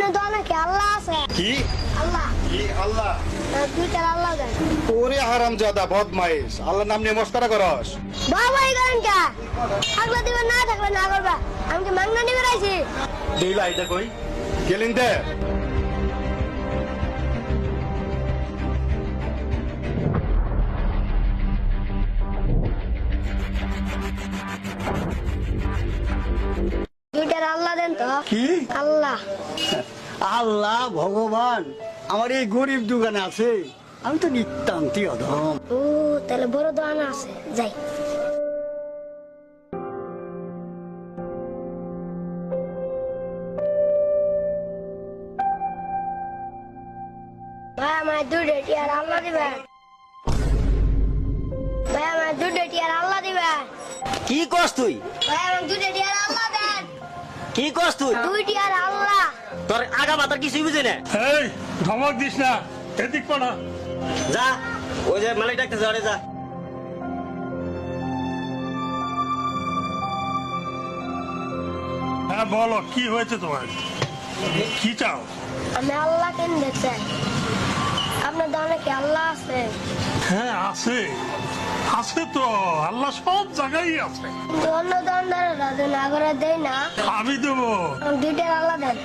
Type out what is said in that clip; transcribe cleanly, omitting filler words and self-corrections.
আপনার দোকানে কি আল্লাহ আছে? কি আল্লাহ কি আল্লাহ? দুইটার আল্লাহ দেন। ওরে হারামজাদা বদমাইশ, আল্লাহর নাম নিয়ে মস্করা করস? বাবা এই করেন কে? থাকলে দিবেন না থাকলে না করবা। আমি কি মাংনা নিবে রাইছি? দিলা এটা কই গেলিন দে। দুইটার আল্লাহ দেন তো। কি আল্লাহ আল্লাহ ভগবান আমার এই গরিব দোকানে আছে, আমি তো নিতান্তই অধম। ও তাহলে বড় দোকান আছে, যাই। ভাই আমার দুটো টিয়ার আল্লাহ দিবেন। ভাই আমার দুটো টিয়ার আল্লাহ দিবেন। কি কস তুই? ভাই আমার দুটো টিয়ার আল্লাহ দেন। কি কস তুই? দুই টিয়ার আল্লাহ। তোর আগা মাথার কিছুই বুঝি না। এই ধমক দিস না, এদিক পড়া। যা ওই যে মালিক ডাকতেছে, ওরে যা। হ্যাঁ বলো, কি হয়েছে তোমার? কি চাও? আমি আল্লাহ কিনতে চাই। আপনার দোকানে কি আল্লাহ আছে? হ্যাঁ আছে, আছে তো, আল্লাহ সব জায়গায় আছে। কিন্তু অন্য দোকানদারেরা যে না করে দেয় না। আমি দেবো। দুইটার আল্লাহ দেন।